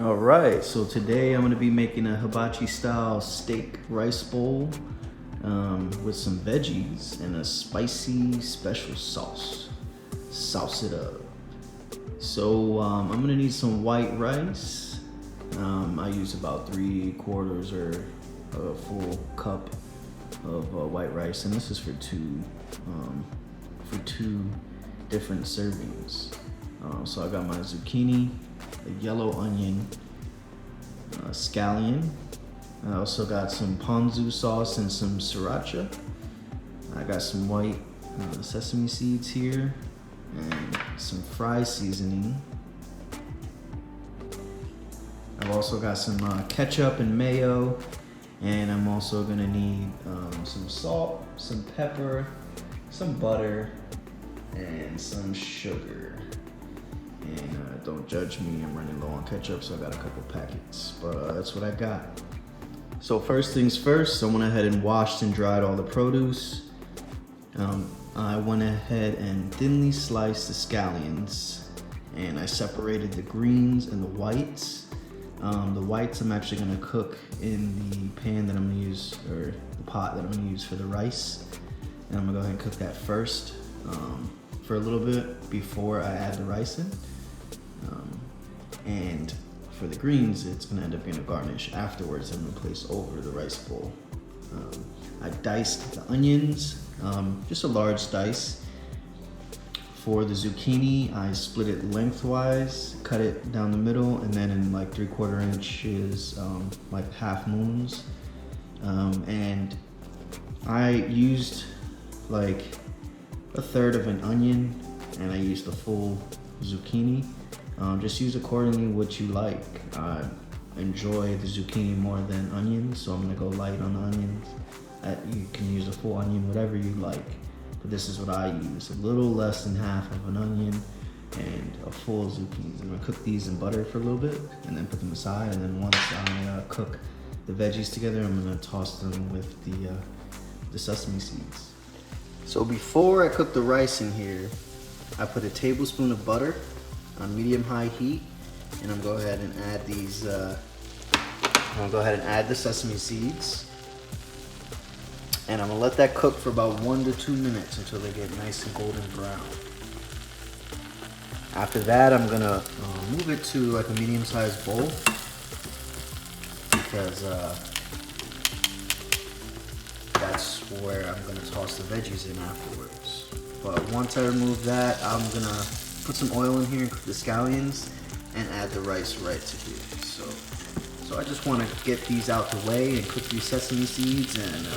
All right, so today I'm gonna be making a hibachi style steak rice bowl with some veggies and a spicy special sauce. Sauce it up. So I'm gonna need some white rice. I use about 3/4 or a full cup of white rice, and this is for two different servings. So I got my zucchini, a yellow onion, scallion. I also got some ponzu sauce and some sriracha. I got some white sesame seeds here and some fry seasoning. I've also got some ketchup and mayo, and I'm also gonna need some salt, some pepper, some butter, and some sugar. And don't judge me, I'm running low on ketchup, so I got a couple packets, but that's what I got. So first things first, I went ahead and washed and dried all the produce. I went ahead and thinly sliced the scallions, and I separated the greens and the whites. The whites I'm actually gonna cook in the pan that I'm gonna use, or the pot that I'm gonna use for the rice. And I'm gonna go ahead and cook that first for a little bit before I add the rice in. And for the greens, it's gonna end up being a garnish afterwards. I'm gonna place over the rice bowl. I diced the onions, just a large dice. For the zucchini, I split it lengthwise, cut it down the middle, and then in like 3/4 inches, like half moons. And I used like a third of an onion, and I used the full zucchini. Just use accordingly what you like. I enjoy the zucchini more than onions, so I'm gonna go light on the onions. You can use a full onion, whatever you like. But this is what I use, a little less than half of an onion and a full zucchini. I'm gonna cook these in butter for a little bit and then put them aside. And then once I cook the veggies together, I'm gonna toss them with the sesame seeds. So before I cook the rice in here, I put a tablespoon of butter on medium-high heat, and I'm gonna go ahead and add these, I'm gonna go ahead and add the sesame seeds. And I'm gonna let that cook for about 1 to 2 minutes until they get nice and golden brown. After that, I'm gonna move it to like a medium-sized bowl because that's where I'm gonna toss the veggies in afterwards. But once I remove that, I'm gonna put some oil in here and cook the scallions and add the rice right to here. So I just wanna get these out the way and cook these sesame seeds, and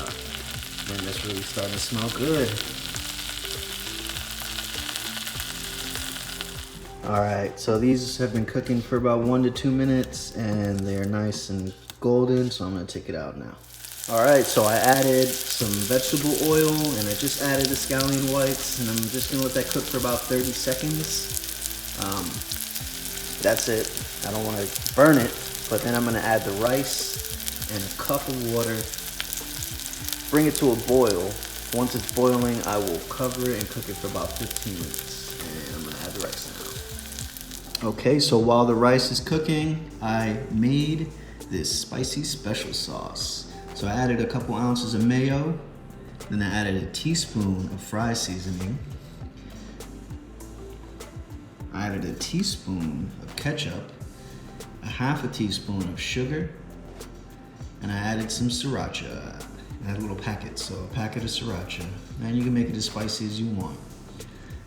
man, that's really starting to smell good. All right, so these have been cooking for about 1 to 2 minutes, and they're nice and golden, so I'm gonna take it out now. All right, so I added some vegetable oil, and I just added the scallion whites, and I'm just gonna let that cook for about 30 seconds. That's it. I don't wanna burn it, but then I'm gonna add the rice and a cup of water. Bring it to a boil. Once it's boiling, I will cover it and cook it for about 15 minutes. And I'm gonna add the rice now. Okay, so while the rice is cooking, I made this spicy special sauce. So I added a couple ounces of mayo, then I added a teaspoon of fry seasoning. I added a teaspoon of ketchup, a half a teaspoon of sugar, and I added some sriracha. I had a little packet, so a packet of sriracha. And you can make it as spicy as you want.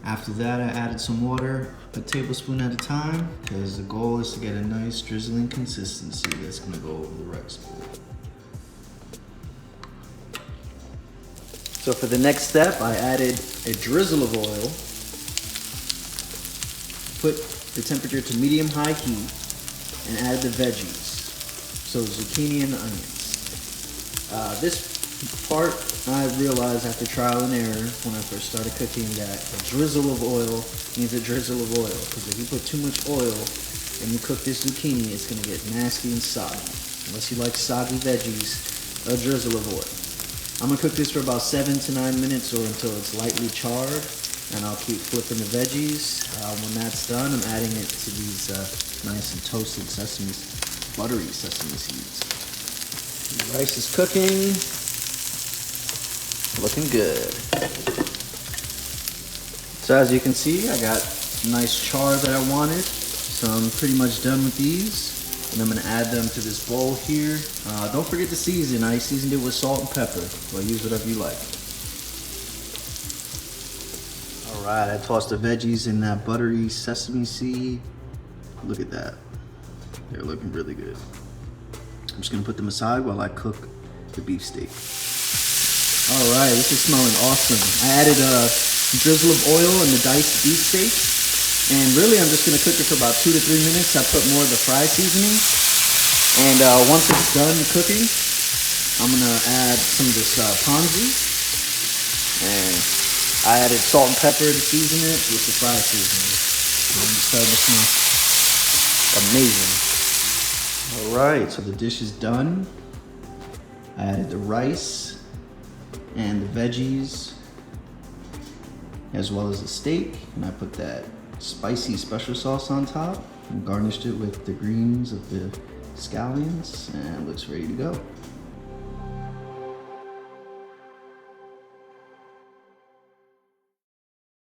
After that, I added some water, a tablespoon at a time, because the goal is to get a nice drizzling consistency that's gonna go over the rice bowl. So for the next step, I added a drizzle of oil, put the temperature to medium-high heat, and added the veggies. So zucchini and the onions. This part, I realized after trial and error when I first started cooking that a drizzle of oil means a drizzle of oil. Because if you put too much oil and you cook this zucchini, it's gonna get nasty and soggy. Unless you like soggy veggies, a drizzle of oil. I'm gonna cook this for about 7 to 9 minutes or until it's lightly charred, and I'll keep flipping the veggies. When that's done, I'm adding it to these Nice and toasted sesame, buttery sesame seeds. The rice is cooking. Looking good. So as you can see, I got a nice char that I wanted. So I'm pretty much done with these. And I'm gonna add them to this bowl here. Don't forget to season. I seasoned it with salt and pepper. Well, use whatever you like. All right, I tossed the veggies in that buttery sesame seed. Look at that. They're looking really good. I'm just gonna put them aside while I cook the beef steak. All right, this is smelling awesome. I added a drizzle of oil in the diced beef steak. And really, I'm just gonna cook it for about 2 to 3 minutes. I put more of the fry seasoning. And once it's done cooking, I'm gonna add some of this ponzu. And I added salt and pepper to season it with the fry seasoning. I'm just starting to smell amazing. All right, so the dish is done. I added the rice and the veggies, as well as the steak. And I put that spicy special sauce on top and garnished it with the greens of the scallions, and it looks ready to go.